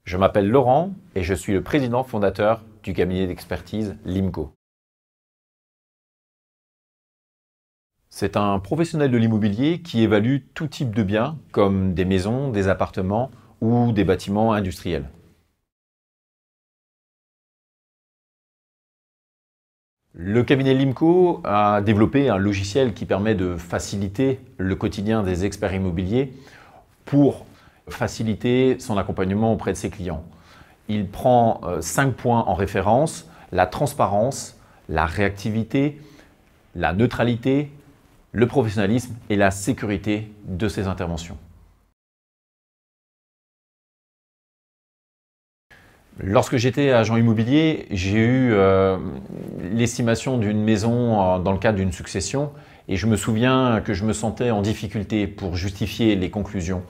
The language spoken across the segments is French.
Je m'appelle Laurent et je suis le président fondateur du cabinet d'expertise Limco. C'est un professionnel de l'immobilier qui évalue tout type de biens comme des maisons, des appartements ou des bâtiments industriels. Le cabinet Limco a développé un logiciel qui permet de faciliter le quotidien des experts immobiliers pour faciliter son accompagnement auprès de ses clients. Il prend 5 points en référence: la transparence, la réactivité, la neutralité, le professionnalisme et la sécurité de ses interventions. Lorsque j'étais agent immobilier, j'ai eu l'estimation d'une maison dans le cadre d'une succession et je me souviens que je me sentais en difficulté pour justifier les conclusions.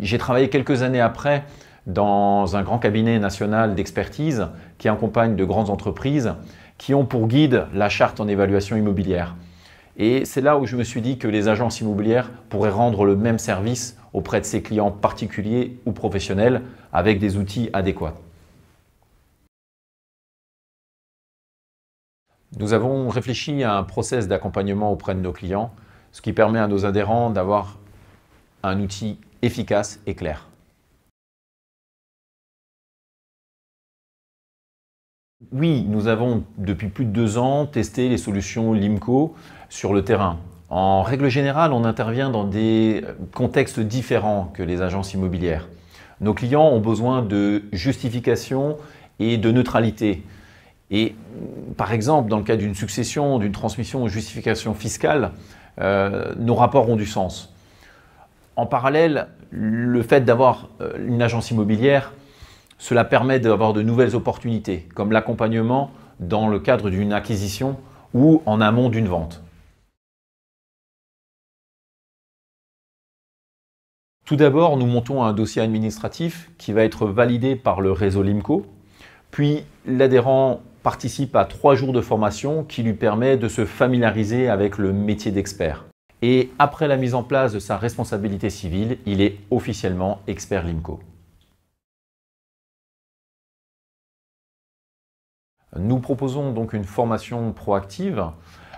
J'ai travaillé quelques années après dans un grand cabinet national d'expertise qui accompagne de grandes entreprises qui ont pour guide la charte en évaluation immobilière. Et c'est là où je me suis dit que les agences immobilières pourraient rendre le même service auprès de ses clients particuliers ou professionnels avec des outils adéquats. Nous avons réfléchi à un process d'accompagnement auprès de nos clients, ce qui permet à nos adhérents d'avoir un outil efficace et clair. Oui, nous avons depuis plus de 2 ans testé les solutions Limco sur le terrain. En règle générale, on intervient dans des contextes différents que les agences immobilières. Nos clients ont besoin de justification et de neutralité. Et par exemple, dans le cas d'une succession, d'une transmission ou justification fiscale, nos rapports ont du sens. En parallèle, le fait d'avoir une agence immobilière, cela permet d'avoir de nouvelles opportunités, comme l'accompagnement dans le cadre d'une acquisition ou en amont d'une vente. Tout d'abord, nous montons un dossier administratif qui va être validé par le réseau Limco. Puis, l'adhérent participe à 3 jours de formation qui lui permet de se familiariser avec le métier d'expert. Et après la mise en place de sa responsabilité civile, il est officiellement expert Limco. Nous proposons donc une formation proactive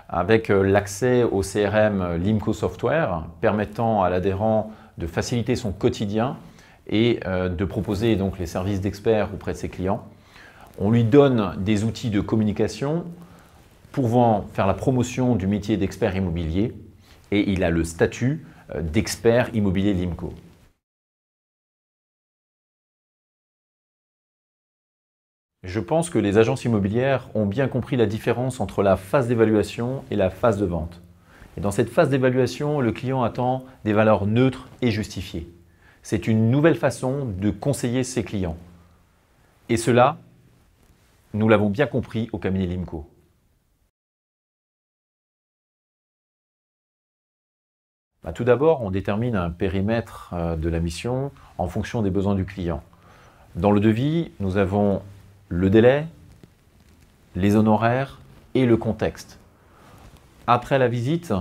avec l'accès au CRM Limco Software permettant à l'adhérent de faciliter son quotidien et de proposer donc les services d'experts auprès de ses clients. On lui donne des outils de communication pouvant faire la promotion du métier d'expert immobilier et il a le statut d'expert immobilier Limco. Je pense que les agences immobilières ont bien compris la différence entre la phase d'évaluation et la phase de vente. Et dans cette phase d'évaluation, le client attend des valeurs neutres et justifiées. C'est une nouvelle façon de conseiller ses clients. Et cela, nous l'avons bien compris au cabinet Limco. Tout d'abord, on détermine un périmètre de la mission en fonction des besoins du client. Dans le devis, nous avons le délai, les honoraires et le contexte. Après la visite,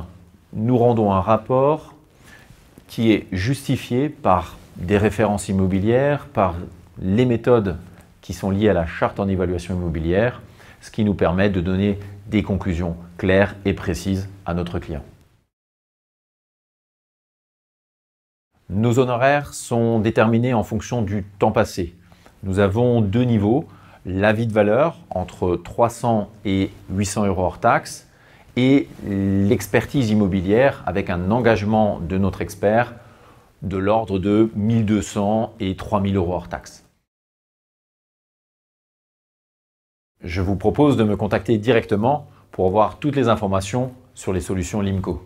nous rendons un rapport qui est justifié par des références immobilières, par les méthodes qui sont liées à la charte en évaluation immobilière, ce qui nous permet de donner des conclusions claires et précises à notre client. Nos honoraires sont déterminés en fonction du temps passé. Nous avons 2 niveaux. L'avis de valeur entre 300 et 800 € hors taxe et l'expertise immobilière avec un engagement de notre expert de l'ordre de 1 200 et 3 000 € hors taxe. Je vous propose de me contacter directement pour avoir toutes les informations sur les solutions Limco.